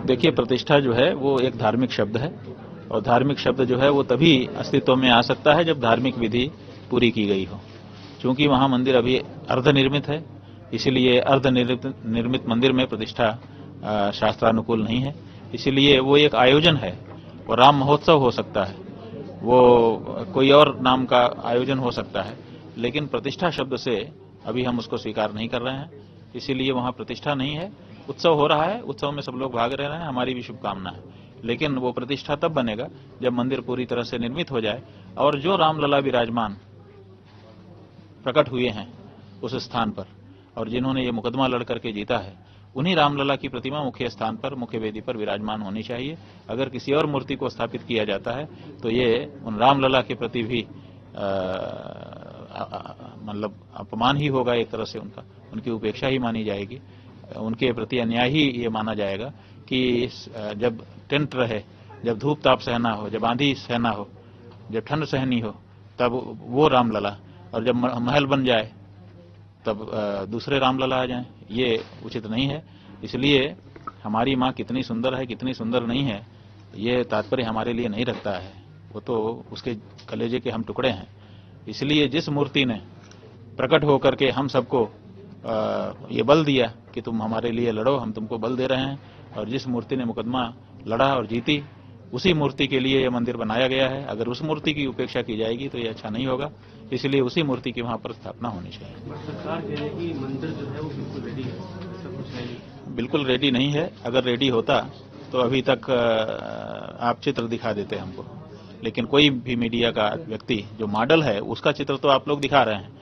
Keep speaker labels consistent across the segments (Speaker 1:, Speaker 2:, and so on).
Speaker 1: देखिए, प्रतिष्ठा जो है वो एक धार्मिक शब्द है और धार्मिक शब्द जो है वो तभी अस्तित्व में आ सकता है जब धार्मिक विधि पूरी की गई हो। चूंकि वहां मंदिर अभी अर्धनिर्मित है, इसीलिए अर्धनिर्मित मंदिर में प्रतिष्ठा शास्त्रानुकूल नहीं है। इसीलिए वो एक आयोजन है और राम महोत्सव हो सकता है, वो कोई और नाम का आयोजन हो सकता है, लेकिन प्रतिष्ठा शब्द से अभी हम उसको स्वीकार नहीं कर रहे हैं। इसीलिए वहां प्रतिष्ठा नहीं है। उत्सव हो रहा है, उत्सव में सब लोग भाग रहे हैं, हमारी भी शुभकामना है, लेकिन वो प्रतिष्ठा तब बनेगा जब मंदिर पूरी तरह से निर्मित हो जाए और जो रामलला विराजमान प्रकट हुए हैं उस स्थान पर और जिन्होंने ये मुकदमा लड़ करके जीता है, उन्हीं रामलला की प्रतिमा मुख्य स्थान पर, मुख्य वेदी पर विराजमान होनी चाहिए। अगर किसी और मूर्ति को स्थापित किया जाता है तो ये उन रामलला के प्रति भी मतलब अपमान ही होगा, एक तरह से उनकी उपेक्षा ही मानी जाएगी, उनके प्रति अन्याय ही ये माना जाएगा कि जब टेंट रहे, जब धूप ताप सहना हो, जब आंधी सहना हो, जब ठंड सहनी हो, तब वो रामलला, और जब महल बन जाए तब दूसरे रामलला आ जाएं। ये उचित नहीं है। इसलिए हमारी माँ कितनी सुंदर है, कितनी सुंदर नहीं है, ये तात्पर्य हमारे लिए नहीं रखता है। वो तो उसके कलेजे के हम टुकड़े हैं। इसलिए जिस मूर्ति ने प्रकट होकर के हम सबको ये बल दिया कि तुम हमारे लिए लड़ो, हम तुमको बल दे रहे हैं, और जिस मूर्ति ने मुकदमा लड़ा और जीती, उसी मूर्ति के लिए यह मंदिर बनाया गया है। अगर उस मूर्ति की उपेक्षा की जाएगी तो ये अच्छा नहीं होगा। इसलिए उसी मूर्ति की वहां पर स्थापना होनी चाहिए।
Speaker 2: सरकार कह रही है कि मंदिर जो है वो बिल्कुल रेडी है, ऐसा कुछ है?
Speaker 1: बिल्कुल रेडी नहीं है। अगर रेडी होता तो अभी तक आप चित्र दिखा देते हमको, लेकिन कोई भी मीडिया का व्यक्ति जो मॉडल है उसका चित्र तो आप लोग दिखा रहे हैं।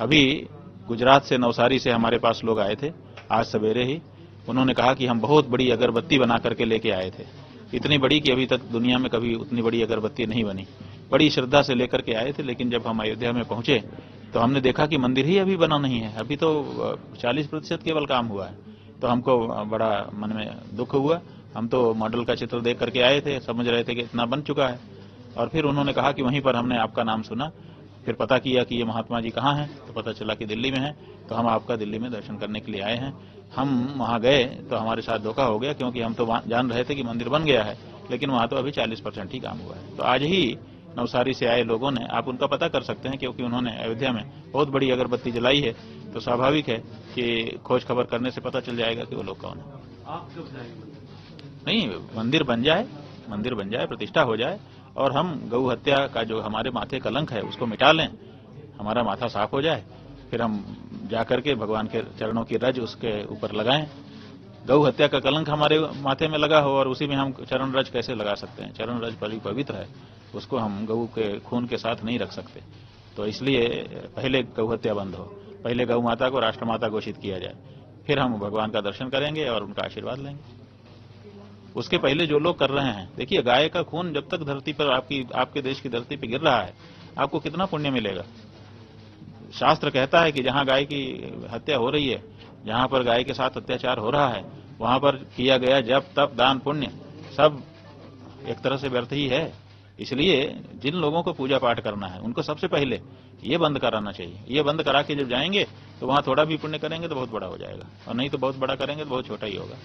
Speaker 1: अभी गुजरात से, नवसारी से हमारे पास लोग आए थे आज सवेरे ही। उन्होंने कहा कि हम बहुत बड़ी अगरबत्ती बना करके लेके आए थे, इतनी बड़ी कि अभी तक दुनिया में कभी उतनी बड़ी अगरबत्ती नहीं बनी। बड़ी श्रद्धा से लेकर के आए थे, लेकिन जब हम अयोध्या में पहुंचे तो हमने देखा कि मंदिर ही अभी बना नहीं है, अभी तो 40% केवल काम हुआ है। तो हमको बड़ा मन में दुख हुआ। हम तो मॉडल का चित्र देख करके आए थे, समझ रहे थे कि इतना बन चुका है। और फिर उन्होंने कहा कि वहीं पर हमने आपका नाम सुना, फिर पता किया कि ये महात्मा जी कहाँ हैं, तो पता चला कि दिल्ली में हैं। तो हम आपका दिल्ली में दर्शन करने के लिए आए हैं। हम वहां गए तो हमारे साथ धोखा हो गया, क्योंकि हम तो जान रहे थे कि मंदिर बन गया है, लेकिन वहां तो अभी 40% ही काम हुआ है। तो आज ही नवसारी से आए लोगों ने, आप उनका पता कर सकते हैं, क्योंकि उन्होंने अयोध्या में बहुत बड़ी अगरबत्ती जलाई है, तो स्वाभाविक है कि खोज खबर करने से पता चल जाएगा कि वो लोग कौन है।
Speaker 2: आप कब जाएंगे?
Speaker 1: नहीं, मंदिर बन जाए, प्रतिष्ठा हो जाए, और हम गौ हत्या का जो हमारे माथे कलंक है उसको मिटा लें, हमारा माथा साफ हो जाए, फिर हम जाकर के भगवान के चरणों की रज उसके ऊपर लगाएं। गौ हत्या का कलंक हमारे माथे में लगा हो और उसी में हम चरण रज कैसे लगा सकते हैं? चरण रज बड़ी पवित्र है, उसको हम गऊ के खून के साथ नहीं रख सकते। तो इसलिए पहले गौ हत्या बंद हो, पहले गौ माता को राष्ट्रमाता घोषित किया जाए, फिर हम भगवान का दर्शन करेंगे और उनका आशीर्वाद लेंगे। उसके पहले जो लोग कर रहे हैं, देखिए, गाय का खून जब तक धरती पर आपके देश की धरती पर गिर रहा है, आपको कितना पुण्य मिलेगा? शास्त्र कहता है कि जहां गाय की हत्या हो रही है, जहां पर गाय के साथ अत्याचार हो रहा है, वहां पर किया गया जप तप दान पुण्य सब एक तरह से व्यर्थ ही है। इसलिए जिन लोगों को पूजा पाठ करना है उनको सबसे पहले ये बंद कराना चाहिए। ये बंद करा के जब जाएंगे तो वहां थोड़ा भी पुण्य करेंगे तो बहुत बड़ा हो जाएगा, और नहीं तो बहुत बड़ा करेंगे तो बहुत छोटा ही होगा।